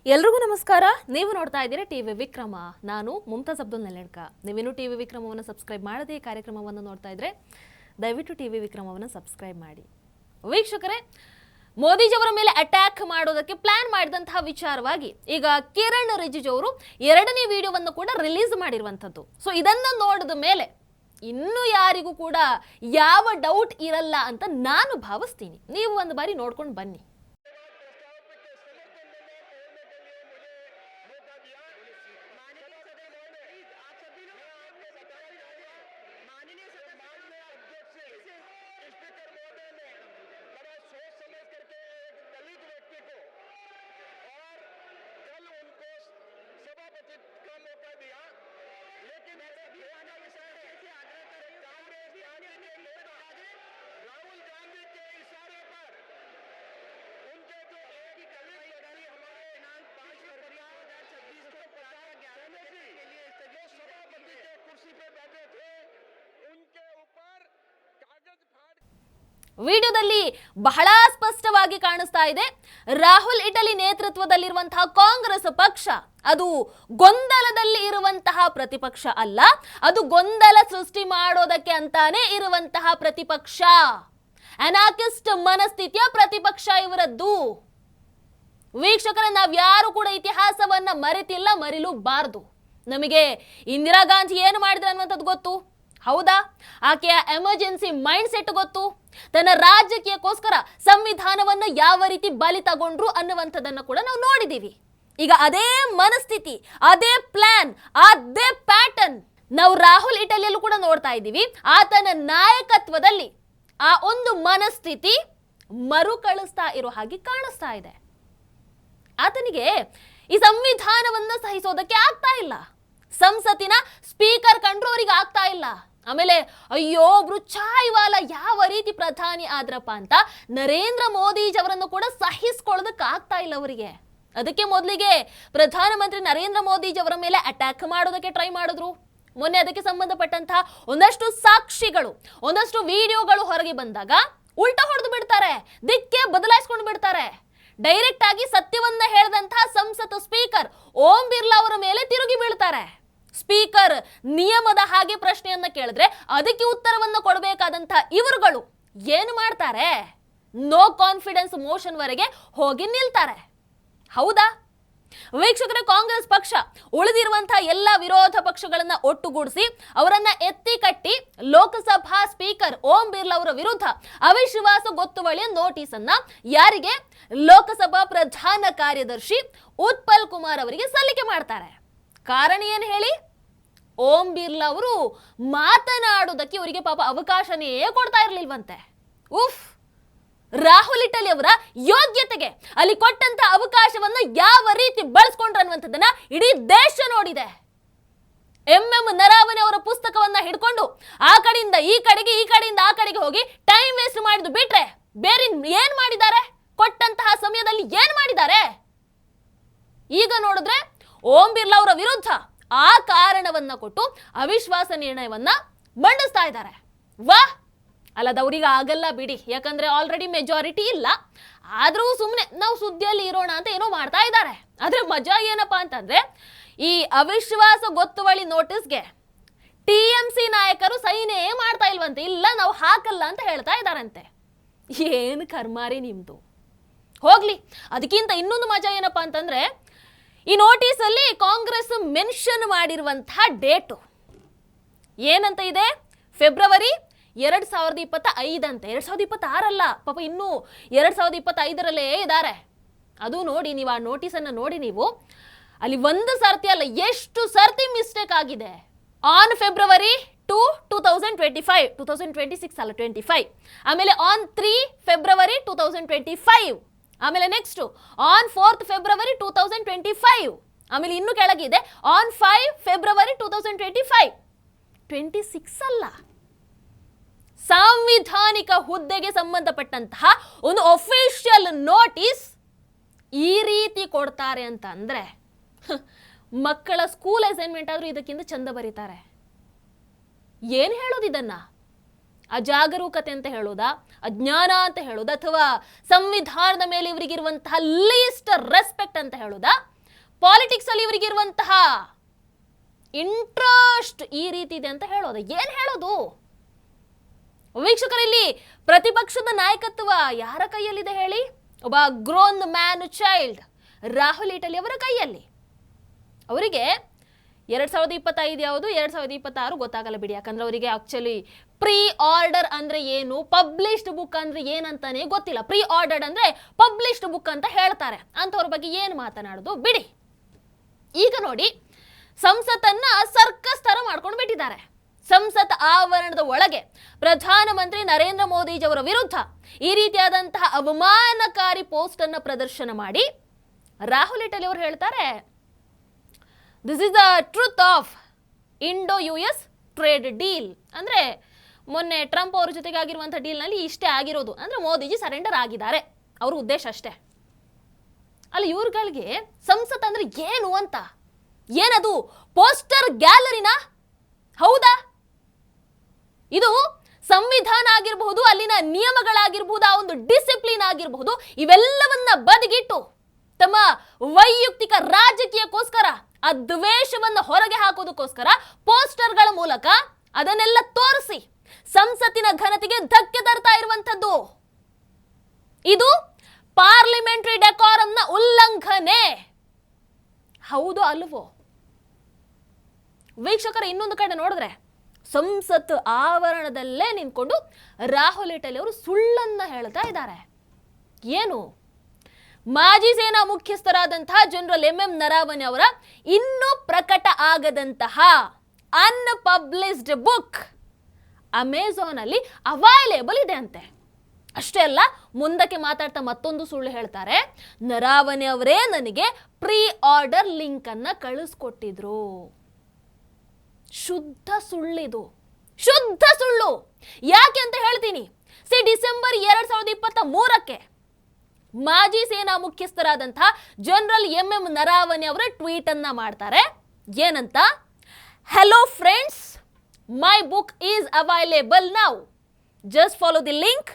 ಎಲ್ರಿಗೂ ನಮಸ್ಕಾರ. ನೀವು ನೋಡ್ತಾ ಇದ್ದೀರಾ ಟಿವಿ ವಿಕ್ರಮ. ನಾನು ಮುಮ್ತಾಜ್ ಅಬ್ದುಲ್ ನೆಲೆಡ್ಕ. ನೀವೇನು ಟಿವಿ ವಿಕ್ರಮವನ್ನು ಸಬ್ಸ್ಕ್ರೈಬ್ ಮಾಡದೆ ಈ ಕಾರ್ಯಕ್ರಮವನ್ನು ನೋಡ್ತಾ ಇದ್ರೆ ದಯವಿಟ್ಟು ಟಿವಿ ವಿಕ್ರಮವನ್ನು ಸಬ್ಸ್ಕ್ರೈಬ್ ಮಾಡಿ. ವೀಕ್ಷಕರೇ, ಮೋದಿಜಿಯವರ ಮೇಲೆ ಅಟ್ಯಾಕ್ ಮಾಡೋದಕ್ಕೆ ಪ್ಲಾನ್ ಮಾಡಿದಂತಹ ವಿಚಾರವಾಗಿ ಈಗ ಕಿರಣ್ ರಿಜಿಜು ಅವರು 2ನೇ ವಿಡಿಯೋವನ್ನು ಕೂಡ ರಿಲೀಸ್ ಮಾಡಿರುವಂಥದ್ದು. ಸೊ ಇದನ್ನ ನೋಡಿದ ಮೇಲೆ ಇನ್ನು ಯಾರಿಗೂ ಕೂಡ ಯಾವ ಡೌಟ್ ಇರಲ್ಲ ಅಂತ ನಾನು ಭಾವಿಸ್ತೀನಿ. ನೀವು ಒಂದು ಬಾರಿ ನೋಡ್ಕೊಂಡು ಬನ್ನಿ. ವಿಡಿಯೋದಲ್ಲಿ ಬಹಳ ಸ್ಪಷ್ಟವಾಗಿ ಕಾಣಿಸ್ತಾ ಇದೆ, ರಾಹುಲ್ ಇಟಲಿ ನೇತೃತ್ವದಲ್ಲಿರುವಂತಹ ಕಾಂಗ್ರೆಸ್ ಪಕ್ಷ ಅದು ಗೊಂದಲದಲ್ಲಿ ಇರುವಂತಹ ಪ್ರತಿಪಕ್ಷ ಅಲ್ಲ, ಅದು ಗೊಂದಲ ಸೃಷ್ಟಿ ಮಾಡೋದಕ್ಕೆ ಅಂತಾನೆ ಇರುವಂತಹ ಪ್ರತಿಪಕ್ಷ. ಅನಾರ್ಕಿಸ್ಟ್ ಮನಸ್ಥಿತಿಯ ಪ್ರತಿಪಕ್ಷ ಇವರದ್ದು. ವೀಕ್ಷಕರ, ನಾವ್ಯಾರು ಕೂಡ ಇತಿಹಾಸವನ್ನ ಮರೆತಿಲ್ಲ, ಮರಿಲೂಬಾರದು. ನಮಗೆ ಇಂದಿರಾ ಗಾಂಧಿ ಏನು ಮಾಡಿದ್ರು ಅನ್ನುವಂಥದ್ದು ಗೊತ್ತು, ಹೌದಾ? ಆಕೆಯ ಎಮರ್ಜೆನ್ಸಿ ಮೈಂಡ್ ಸೆಟ್ ಗೊತ್ತು. ತನ್ನ ರಾಜಕೀಯಕ್ಕೋಸ್ಕರ ಸಂವಿಧಾನವನ್ನು ಯಾವ ರೀತಿ ಬಲಿ ತಗೊಂಡ್ರು ಅನ್ನುವಂಥದ್ದನ್ನ ಕೂಡ ನಾವು ನೋಡಿದೀವಿ. ಈಗ ಅದೇ ಮನಸ್ಥಿತಿ, ಅದೇ ಪ್ಲಾನ್, ಅದೇ ಪ್ಯಾಟರ್ನ್ ನಾವು ರಾಹುಲ್ ಇಟಲಿಯಲ್ಲೂ ಕೂಡ ನೋಡ್ತಾ ಇದ್ದೀವಿ. ಆತನ ನಾಯಕತ್ವದಲ್ಲಿ ಆ ಒಂದು ಮನಸ್ಥಿತಿ ಮರುಕಳಿಸ್ತಾ ಇರೋ ಹಾಗೆ ಕಾಣಿಸ್ತಾ ಇದೆ. ಆತನಿಗೆ ಈ ಸಂವಿಧಾನವನ್ನ ಸಹಿಸೋದಕ್ಕೆ ಆಗ್ತಾ ಇಲ್ಲ. ಸಂಸತ್ತಿನ ಸ್ಪೀಕರ್ ಕಂಡ್ರು ಅವರಿಗೆ ಆಗ್ತಾ ಇಲ್ಲ. ಆಮೇಲೆ ಅಯ್ಯೋ ಒಬ್ರು ಚಾಯ್ವಾಲ ಯಾವ ರೀತಿ ಪ್ರಧಾನಿ ಆದ್ರಪ್ಪ ಅಂತ ನರೇಂದ್ರ ಮೋದಿಜಿಯವರನ್ನು ಕೂಡ ಸಹಿಸ್ಕೊಳ್ಳೋದಕ್ಕೆ ಆಗ್ತಾ ಇಲ್ಲ ಅವರಿಗೆ. ಅದಕ್ಕೆ ಮೊದಲಿಗೆ ಪ್ರಧಾನಮಂತ್ರಿ ನರೇಂದ್ರ ಮೋದಿಜಿಯವರ ಮೇಲೆ ಅಟ್ಯಾಕ್ ಮಾಡೋದಕ್ಕೆ ಟ್ರೈ ಮಾಡಿದ್ರು. ಮೊನ್ನೆ ಅದಕ್ಕೆ ಸಂಬಂಧಪಟ್ಟಂತಹ ಒಂದಷ್ಟು ಸಾಕ್ಷಿಗಳು, ಒಂದಷ್ಟು ವಿಡಿಯೋಗಳು ಹೊರಗೆ ಬಂದಾಗ ಉಲ್ಟಾ ಹೊಡೆದು ಬಿಡ್ತಾರೆ, ದಿಕ್ಕೆ ಬದಲಾಯಿಸ್ಕೊಂಡು ಬಿಡ್ತಾರೆ. ಡೈರೆಕ್ಟ್ ಆಗಿ ಸತ್ಯವನ್ನ ಹೇಳಿದಂತಹ ಸಂಸತ್ ಸ್ಪೀಕರ್ ಓಂ ಬಿರ್ಲಾ ಅವರ ಮೇಲೆ ತಿರುಗಿ ಬೀಳ್ತಾರೆ. ಸ್ಪೀಕರ್ ನಿಯಮದ ಹಾಗೆ ಪ್ರಶ್ನೆಯನ್ನ ಕೇಳಿದ್ರೆ ಅದಕ್ಕೆ ಉತ್ತರವನ್ನು ಕೊಡಬೇಕಾದಂತಹ ಇವರುಗಳು ಏನು ಮಾಡ್ತಾರೆ? ನೋ ಕಾನ್ಫಿಡೆನ್ಸ್ ಮೋಷನ್ ವರೆಗೆ ಹೋಗಿ ನಿಲ್ತಾರೆ. ಹೌದಾ? ವೀಕ್ಷಕರ, ಕಾಂಗ್ರೆಸ್ ಪಕ್ಷ ಉಳಿದಿರುವಂತಹ ಎಲ್ಲ ವಿರೋಧ ಪಕ್ಷಗಳನ್ನ ಒಟ್ಟುಗೂಡಿಸಿ ಅವರನ್ನ ಎತ್ತಿ ಕಟ್ಟಿ ಲೋಕಸಭಾ ಸ್ಪೀಕರ್ ಓಂ ಬಿರ್ಲಾ ಅವರ ವಿರುದ್ಧ ಅವಿಶ್ವಾಸ ಗೊತ್ತುವಳಿಯ ನೋಟಿಸ್ ಅನ್ನ ಯಾರಿಗೆ? ಲೋಕಸಭಾ ಪ್ರಧಾನ ಕಾರ್ಯದರ್ಶಿ ಉತ್ಪಲ್ ಕುಮಾರ್ ಅವರಿಗೆ ಸಲ್ಲಿಕೆ ಮಾಡ್ತಾರೆ. ಕಾರಣ ಏನು ಹೇಳಿ? ಓಂ ಬಿರ್ಲಾ ಅವರು ಮಾತನಾಡುವುದಕ್ಕೆ ಇವರಿಗೆ ಪಾಪ ಅವಕಾಶನೇ ಕೊಡ್ತಾ ಇರಲಿಲ್ವಂತೆ. ಉಫ್, ರಾಹುಲ್ ಇಟಲಿ ಅವರ ಯೋಗ್ಯತೆಗೆ ಅಲ್ಲಿ ಕೊಟ್ಟಂತ ಅವಕಾಶವನ್ನ ಯಾವ ರೀತಿ ಬಳಸ್ಕೊಂಡ್ರು ಅನ್ನುವಂಥದ್ದನ್ನ ಇಡೀ ದೇಶ ನೋಡಿದೆ. ಎಂ ನರಾವನೆ ಅವರ ಪುಸ್ತಕವನ್ನ ಹಿಡ್ಕೊಂಡು ಆ ಕಡೆಯಿಂದ ಈ ಕಡೆಗೆ, ಈ ಕಡೆಯಿಂದ ಆ ಕಡೆಗೆ ಹೋಗಿ ಟೈಮ್ ವೇಸ್ಟ್ ಮಾಡಿದ್ದು ಬಿಟ್ರೆ ಬೇರೆ ಏನ್ ಮಾಡಿದ್ದಾರೆ? ಕೊಟ್ಟಂತಹ ಸಮಯದಲ್ಲಿ ಏನ್ ಮಾಡಿದ್ದಾರೆ? ಈಗ ನೋಡಿದ್ರೆ ಓಂ ಬಿರ್ಲಾ ಅವರ ವಿರುದ್ಧ ಆ ಕಾರಣವನ್ನ ಕೊಟ್ಟು ಅವಿಶ್ವಾಸ ನಿರ್ಣಯವನ್ನ ಮಂಡಿಸ್ತಾ ಇದ್ದಾರೆ. ವಾಹ್, ಅಲ್ಲದವ್ರಿಗೆ ಆಗಲ್ಲ ಬಿಡಿ, ಯಾಕಂದ್ರೆ ಆಲ್ರೆಡಿ ಮೆಜಾರಿಟಿ ಇಲ್ಲ. ಆದ್ರೂ ಸುಮ್ಮನೆ ನಾವು ಸುದ್ದಿಯಲ್ಲಿ ಇರೋಣ ಅಂತ ಏನೋ ಮಾಡ್ತಾ ಇದ್ದಾರೆ. ಆದ್ರೆ ಮಜಾ ಏನಪ್ಪಾ ಅಂತಂದ್ರೆ ಈ ಅವಿಶ್ವಾಸ ಗೊತ್ತುವಳಿ ನೋಟಿಸ್ಗೆ TMC ನಾಯಕರು ಸೈನೇ ಮಾಡ್ತಾ ಇಲ್ವಂತೆ. ಇಲ್ಲ, ನಾವು ಹಾಕಲ್ಲ ಅಂತ ಹೇಳ್ತಾ ಇದ್ದಾರಂತೆ. ಏನು ಕರ್ಮಾರಿ ನಿಮ್ದು. ಹೋಗ್ಲಿ, ಅದಕ್ಕಿಂತ ಇನ್ನೊಂದು ಮಜಾ ಏನಪ್ಪಾ ಅಂತಂದ್ರೆ ಈ ನೋಟಿಸ್ ಅಲ್ಲಿ ಕಾಂಗ್ರೆಸ್ ಮೆನ್ಷನ್ ಮಾಡಿರುವಂತಹ ಡೇಟು ಏನಂತ ಇದೆ? ಫೆಬ್ರವರಿ 2025 ಅಂತ. 2026 ಅಲ್ಲ ಪಾಪ, ಇನ್ನೂ 2025ರಲ್ಲೇ ಇದ್ದಾರೆ. ಅದು ನೋಡಿ, ನೀವು ಆ ನೋಟಿಸ್ ಅನ್ನ ನೋಡಿ, ನೀವು ಅಲ್ಲಿ ಒಂದು ಸರ್ತಿ ಅಲ್ಲ ಎಷ್ಟು ಸರ್ತಿ ಮಿಸ್ಟೇಕ್ ಆಗಿದೆ. ಆನ್ ಫೆಬ್ರವರಿ 2, 2025, 2026 ಅಲ್ಲ 25. ಆಮೇಲೆ ಆನ್ 3 ಫೆಬ್ರವರಿ 2025. ಆಮೇಲೆ ನೆಕ್ಸ್ಟ್ ಆನ್ 4th ಫೆಬ್ರವರಿ 2025. ಆಮೇಲೆ ಇನ್ನು ಕೆಳಗಿದೆ ಆನ್ 5 ಫೆಬ್ರವರಿ 2025. 26 ಅಲ್ಲ. ಸಾಂವಿಧಾನಿಕ ಹುದ್ದೆಗೆ ಸಂಬಂಧಪಟ್ಟಂತಹ ಒಂದು ಅಫಿಷಿಯಲ್ ನೋಟಿಸ್ ಈ ರೀತಿ ಕೊಡ್ತಾರೆ ಅಂತ ಅಂದ್ರೆ ಮಕ್ಕಳ ಸ್ಕೂಲ್ ಅಸೈನ್ಮೆಂಟ್ ಆದ್ರೂ ಇದಕ್ಕಿಂತ ಚಂದ ಬರೀತಾರೆ. ಏನ್ ಹೇಳೋದು ಇದನ್ನ? ಅಜಾಗರೂಕತೆ ಅಂತ ಹೇಳೋದಾ, ಅಜ್ಞಾನ ಅಂತ ಹೇಳೋದಾ, ಅಥವಾ ಸಂವಿಧಾನದ ಮೇಲೆ ಇವರಿಗಿರುವಂತಹ ಲೀಸ್ಟ್ ರೆಸ್ಪೆಕ್ಟ್ ಅಂತ ಹೇಳೋದಾ? ಪಾಲಿಟಿಕ್ಸ್ ಅಲ್ಲಿ ಇವರಿಗೆ ಇರುವಂತಹ ಇಂಟ್ರೆಸ್ಟ್ ಈ ರೀತಿ ಇದೆ ಅಂತ ಹೇಳೋದು. ಏನ್ ಹೇಳೋದು ವೀಕ್ಷಕರಲ್ಲಿ? ಪ್ರತಿಪಕ್ಷದ ನಾಯಕತ್ವ ಯಾರ ಕೈಯಲ್ಲಿದೆ ಹೇಳಿ? ಒಬ್ಬ ಗ್ರೋನ್ ಮ್ಯಾನ್ ಚೈಲ್ಡ್ ರಾಹುಲ್ ಈಟಲಿ ಅವರ ಕೈಯಲ್ಲಿ. ಅವರಿಗೆ 2025 ಯಾವುದು 2026 ಗೊತ್ತಾಗಲ್ಲ ಬಿಡಿ, ಯಾಕಂದ್ರೆ ಅವರಿಗೆ ಆಕ್ಚುಲಿ ಪ್ರೀ ಆರ್ಡರ್ ಅಂದ್ರೆ ಏನು, ಪಬ್ಲಿಷ್ಡ್ ಬುಕ್ ಅಂದ್ರೆ ಏನಂತಾನೆ ಗೊತ್ತಿಲ್ಲ. ಪ್ರೀ ಆರ್ಡರ್ಡ್ ಅಂದ್ರೆ ಪಬ್ಲಿಷ್ಡ್ ಬುಕ್ ಅಂತ ಹೇಳ್ತಾರೆ. ಅಂತವ್ರ ಬಗ್ಗೆ ಏನು ಮಾತನಾಡೋದು ಬಿಡಿ. ಈಗ ನೋಡಿ, ಸಂಸತ್ತನ್ನ ಸರ್ಕಸ್ ತರ ಮಾಡ್ಕೊಂಡು ಬಿಟ್ಟಿದ್ದಾರೆ. ಸಂಸತ್ ಆವರಣದ ಒಳಗೆ ಪ್ರಧಾನಮಂತ್ರಿ ನರೇಂದ್ರ ಮೋದಿಜಿಯವರ ವಿರುದ್ಧ ಈ ರೀತಿಯಾದಂತಹ ಅವಮಾನಕಾರಿ ಪೋಸ್ಟ್ ಅನ್ನ ಪ್ರದರ್ಶನ ಮಾಡಿ ರಾಹುಲ್ ಈಟಲಿ ಅವರು ಹೇಳ್ತಾರೆ, this is the truth of Indo US trade deal. ಅಂದ್ರೆ ಮೊನ್ನೆ ಟ್ರಂಪ್ ಅವ್ರ ಜೊತೆಗೆ ಆಗಿರುವಂತಹ ಡೀಲ್ ನಲ್ಲಿ ಇಷ್ಟೇ ಆಗಿರೋದು, ಅಂದ್ರೆ ಮೋದಿಜಿ ಸರೆಂಡರ್ ಆಗಿದ್ದಾರೆ, ಅವ್ರ ಉದ್ದೇಶ ಅಷ್ಟೇ. ಅಲ್ಲಿ ಇವ್ರುಗಳಿಗೆ ಸಂಸತ್ ಅಂದ್ರೆ ಏನು ಅಂತ, ಏನದು ಪೋಸ್ಟರ್ ಗ್ಯಾಲರಿನ? ಹೌದಾ? ಇದು ಸಂವಿಧಾನ ಆಗಿರಬಹುದು, ಅಲ್ಲಿನ ನಿಯಮಗಳಾಗಿರಬಹುದು, ಆ ಒಂದು ಡಿಸಿಪ್ಲಿನ್ ಆಗಿರಬಹುದು, ಇವೆಲ್ಲವನ್ನ ಬದಿಗಿಟ್ಟು ತಮ್ಮ ವೈಯಕ್ತಿಕ ರಾಜಕೀಯಕ್ಕೋಸ್ಕರ ಆ ದ್ವೇಷವನ್ನ ಹೊರಗೆ ಹಾಕೋದಕ್ಕೋಸ್ಕರ ಪೋಸ್ಟರ್ಗಳ ಮೂಲಕ ಅದನ್ನೆಲ್ಲ ತೋರಿಸಿ ಸಂಸತ್ತಿನ ಘನತೆಗೆ ಧಕ್ಕೆ ತರ್ತಾ ಇರುವಂತದ್ದು. ಇದು ಪಾರ್ಲಿಮೆಂಟರಿ ಡೆಕೋರಮ್ನ ಉಲ್ಲಂಘನೆ. ಹೌದು ಅಲ್ವೋ ವೀಕ್ಷಕರ? ಇನ್ನೊಂದು ಕಡೆ ನೋಡಿದ್ರೆ ಸಂಸತ್ ಆವರಣದಲ್ಲೇ ನಿಂತ್ಕೊಂಡು ರಾಹುಲ್ ಈಟಲಿ ಅವರು ಸುಳ್ಳನ್ನ ಹೇಳ್ತಾ ಇದ್ದಾರೆ. ಏನು? ಮಾಜಿ ಸೇನಾ ಮುಖ್ಯಸ್ಥರಾದಂತಹ ಜನರಲ್ MM ನರಾವನೆ ಅವರ ಇನ್ನೂ ಪ್ರಕಟ ಆಗದಂತಹ ಅನ್ಪಬ್ಲಿಷ್ಡ್ ಬುಕ್ ಅಮೆಜಾನ್ ಅಲ್ಲಿ ಅವೈಲೇಬಲ್ ಇದೆ ಅಂತೆ. ಅಷ್ಟೇ ಅಲ್ಲ, ಮುಂದಕ್ಕೆ ಮಾತಾಡ್ತಾ ಮತ್ತೊಂದು ಸುಳ್ಳು ಹೇಳ್ತಾರೆ. ನರಾವನೆ ಅವರೇ ನನಗೆ ಪ್ರೀ ಆರ್ಡರ್ ಲಿಂಕ್ ಅನ್ನ ಕಳಿಸ್ಕೊಟ್ಟಿದ್ರು. ಶುದ್ಧ ಸುಳ್ಳಿದು, ಶುದ್ಧ ಸುಳ್ಳು. ಯಾಕೆ ಅಂತ ಹೇಳ್ತೀನಿ. ಡಿಸೆಂಬರ್ 2023ಕ್ಕೆ ಮಾಜಿ ಸೇನಾ ಮುಖ್ಯಸ್ಥರಾದಂತಹ ಜನರಲ್ MM ನರಾವನೆ ಅವರ ಟ್ವೀಟ್ ಅನ್ನ ಮಾಡ್ತಾರೆ. ಏನಂತ? Hello friends, my book is available now, just follow the link,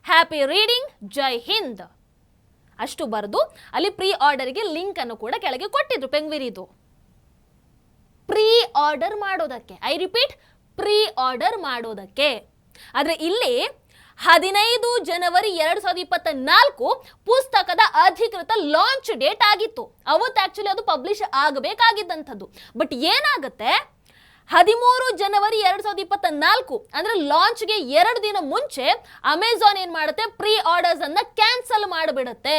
happy reading, Jai Hind. ಅಷ್ಟು ಬರೆದು ಅಲ್ಲಿ ಪ್ರೀ ಆರ್ಡರ್ಗೆ ಲಿಂಕ್ ಅನ್ನು ಕೂಡ ಕೆಳಗೆ ಕೊಟ್ಟಿದ್ರು ಪೆಂಗ್ವಿರಿದು. ಪ್ರೀ ಆರ್ಡರ್ ಮಾಡೋದಕ್ಕೆ, ಐ ರಿಪೀಟ್, ಪ್ರೀ ಆರ್ಡರ್ ಮಾಡೋದಕ್ಕೆ. ಆದ್ರೆ ಇಲ್ಲಿ 15 ಜನವರಿ 2024 ಪುಸ್ತಕದ ಅಧಿಕೃತ ಲಾಂಚ್ ಡೇಟ್ ಆಗಿತ್ತು. ಅವತ್ತು ಆಕ್ಚುಲಿ ಅದು ಪಬ್ಲಿಷ್ ಆಗಬೇಕಾಗಿದ್ದಂಥದ್ದು. ಬಟ್ ಏನಾಗುತ್ತೆ, 13 ಜನವರಿ 2024 ಅಂದ್ರೆ ಲಾಂಚ್ಗೆ 2 ದಿನ ಮುಂಚೆ ಅಮೆಜಾನ್ ಏನ್ ಮಾಡುತ್ತೆ, ಪ್ರೀ ಆರ್ಡರ್ಸ್ ಅನ್ನ ಕ್ಯಾನ್ಸಲ್ ಮಾಡಿಬಿಡುತ್ತೆ.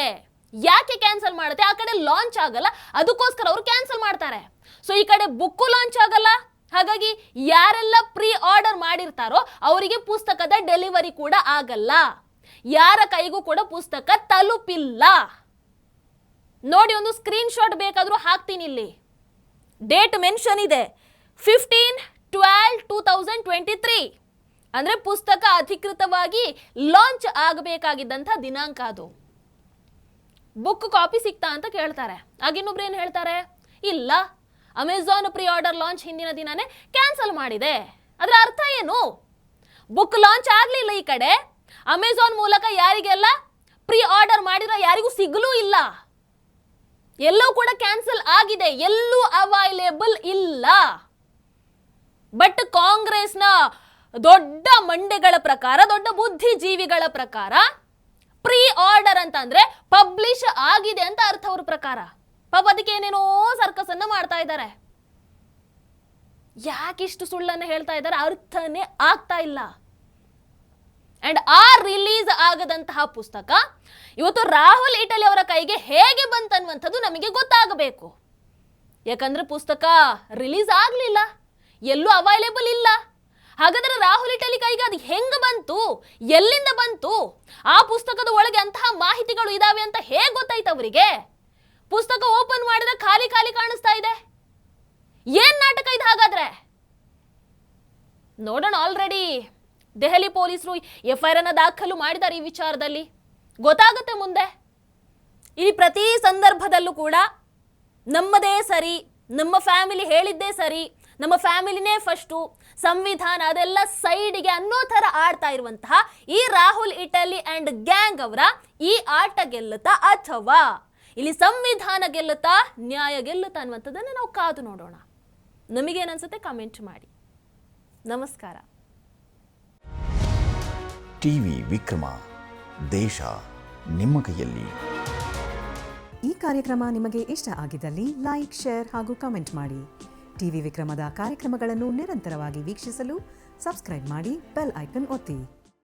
ಯಾಕೆ ಕ್ಯಾನ್ಸಲ್ ಮಾಡುತ್ತೆ? ಆ ಕಡೆ ಲಾಂಚ್ ಆಗಲ್ಲ, ಅದಕ್ಕೋಸ್ಕರ ಅವರು ಕ್ಯಾನ್ಸಲ್ ಮಾಡ್ತಾರೆ. ಸೊ ಈ ಕಡೆ ಬುಕ್ಕು ಲಾಂಚ್ ಆಗಲ್ಲ, ಹಾಗಾಗಿ ಯಾರೆಲ್ಲ ಪ್ರೀ ಆರ್ಡರ್ ಮಾಡಿರ್ತಾರೋ ಅವರಿಗೆ ಪುಸ್ತಕದ ಡೆಲಿವರಿ ಕೂಡ ಆಗಲ್ಲ, ಯಾರ ಕೈಗೂ ಕೂಡ ಪುಸ್ತಕ ತಲುಪಿಲ್ಲ. ನೋಡಿ, ಒಂದು ಸ್ಕ್ರೀನ್ ಶಾಟ್ ಬೇಕಾದ್ರೂ ಹಾಕ್ತೀನಿ. ಇಲ್ಲಿ ಡೇಟ್ ಮೆನ್ಷನ್ ಇದೆ, 15/12/2023. ಅಂದ್ರೆ ಪುಸ್ತಕ ಅಧಿಕೃತವಾಗಿ ಲಾಂಚ್ ಆಗಬೇಕಾಗಿದ್ದಂಥ ದಿನಾಂಕ ಅದು. ಬುಕ್ ಕಾಪಿ ಸಿಗ್ತಾ ಅಂತ ಕೇಳ್ತಾರೆ. ಆಗ ಇನ್ನೊಬ್ರು ಏನ್ ಹೇಳ್ತಾರೆ, ಇಲ್ಲ, ಅಮೆಜಾನ್ ಪ್ರೀ ಆರ್ಡರ್ ಲಾಂಚ್ ಹಿಂದಿನ ದಿನಾನೇ ಕ್ಯಾನ್ಸಲ್ ಮಾಡಿದೆ. ಅದರ ಅರ್ಥ ಏನು? ಬುಕ್ ಲಾಂಚ್ ಆಗ್ಲಿಲ್ಲ, ಈ ಕಡೆ ಅಮೆಜಾನ್ ಮೂಲಕ ಯಾರಿಗೆಲ್ಲ ಪ್ರೀ ಆರ್ಡರ್ ಮಾಡಿರೋ ಯಾರಿಗೂ ಸಿಗಲೂ ಇಲ್ಲ, ಎಲ್ಲೂ ಕೂಡ ಕ್ಯಾನ್ಸಲ್ ಆಗಿದೆ, ಎಲ್ಲೂ ಅವೈಲೇಬಲ್ ಇಲ್ಲ. ಬಟ್ ಕಾಂಗ್ರೆಸ್ನ ದೊಡ್ಡ ಮಂಡೆಗಳ ಪ್ರಕಾರ, ದೊಡ್ಡ ಬುದ್ಧಿಜೀವಿಗಳ ಪ್ರಕಾರ ಪ್ರೀ ಆರ್ಡರ್ ಅಂತ ಅಂದ್ರೆ ಪಬ್ಲಿಷ್ ಆಗಿದೆ ಅಂತ ಅರ್ಥ. ಅವ್ರ ಪ್ರಕಾರ ಪಾಪ ಅದಕ್ಕೆ ಏನೇನೋ ಸರ್ಕಸ್ ಅನ್ನ ಮಾಡ್ತಾ ಇದ್ದಾರೆ. ಯಾಕಿಷ್ಟು ಸುಳ್ಳನ್ನ ಹೇಳ್ತಾ ಇದ್ದಾರೆ ಅರ್ಥನೇ ಆಗ್ತಾ ಇಲ್ಲ. ಅಂಡ್ ಆ ರಿಲೀಸ್ ಆಗದಂತಹ ಪುಸ್ತಕ ಇವತ್ತು ರಾಹುಲ್ ಈಟಲಿ ಅವರ ಕೈಗೆ ಹೇಗೆ ಬಂತನ್ನುವಂಥದ್ದು ನಮಗೆ ಗೊತ್ತಾಗಬೇಕು. ಯಾಕಂದ್ರೆ ಪುಸ್ತಕ ರಿಲೀಸ್ ಆಗ್ಲಿಲ್ಲ, ಎಲ್ಲೂ ಅವೈಲೇಬಲ್ ಇಲ್ಲ. ಹಾಗಾದ್ರೆ ರಾಹುಲ್ ಈಟಲಿ ಕೈಗೆ ಅದು ಹೆಂಗ ಬಂತು, ಎಲ್ಲಿಂದ ಬಂತು, ಆ ಪುಸ್ತಕದ ಒಳಗೆ ಅಂತಹ ಮಾಹಿತಿಗಳು ಇದಾವೆ ಅಂತ ಹೇಗೆ ಗೊತ್ತಾಯ್ತು ಅವರಿಗೆ? ಪುಸ್ತಕ ಓಪನ್ ಮಾಡಿದ್ರೆ ಖಾಲಿ ಖಾಲಿ ಕಾಣಿಸ್ತಾ ಇದೆ. ಏನ್ ನಾಟಕ ಇದು ಹಾಗಾದ್ರೆ? ನೋಡೋಣ. ಆಲ್ರೆಡಿ ದೆಹಲಿ ಪೊಲೀಸರು FIR ಅನ್ನ ದಾಖಲು ಮಾಡಿದ್ದಾರೆ ಈ ವಿಚಾರದಲ್ಲಿ. ಗೊತ್ತಾಗುತ್ತೆ ಮುಂದೆ. ಈ ಪ್ರತಿ ಸಂದರ್ಭದಲ್ಲೂ ಕೂಡ ನಮ್ಮದೇ ಸರಿ, ನಮ್ಮ ಫ್ಯಾಮಿಲಿ ಹೇಳಿದ್ದೇ ಸರಿ, ನಮ್ಮ ಫ್ಯಾಮಿಲಿನೇ ಫಸ್ಟು, ಸಂವಿಧಾನ ಅದೆಲ್ಲ ಸೈಡ್ಗೆ ಅನ್ನೋ ಥರ ಆಡ್ತಾ ಇರುವಂತಹ ಈ ರಾಹುಲ್ ಈಟಲಿ ಅಂಡ್ ಗ್ಯಾಂಗ್ ಅವರ ಈ ಆಟ ಗೆಲ್ಲುತ್ತಾ ಅಥವಾ ಇಲ್ಲಿ ಸಂವಿಧಾನ ಗೆಲ್ಲುತ್ತಾ, ನ್ಯಾಯ ಗೆಲ್ಲುತ್ತಾ ಅನ್ನುವಂಥದ್ದನ್ನು ನಾವು ಕಾದು ನೋಡೋಣ. ನಮಗೇನನ್ಸುತ್ತೆ ಕಮೆಂಟ್ ಮಾಡಿ. ನಮಸ್ಕಾರ. ಟಿವಿ ವಿಕ್ರಮ, ದೇಶ ನಿಮ್ಮ ಕೈಯಲ್ಲಿ. ಈ ಕಾರ್ಯಕ್ರಮ ನಿಮಗೆ ಇಷ್ಟ ಆಗಿದ್ದಲ್ಲಿ ಲೈಕ್, ಶೇರ್ ಹಾಗೂ ಕಮೆಂಟ್ ಮಾಡಿ. ಟಿವಿ ವಿಕ್ರಮದ ಕಾರ್ಯಕ್ರಮಗಳನ್ನು ನಿರಂತರವಾಗಿ ವೀಕ್ಷಿಸಲು ಸಬ್ಸ್ಕ್ರೈಬ್ ಮಾಡಿ, ಬೆಲ್ ಐಕನ್ ಒತ್ತಿ.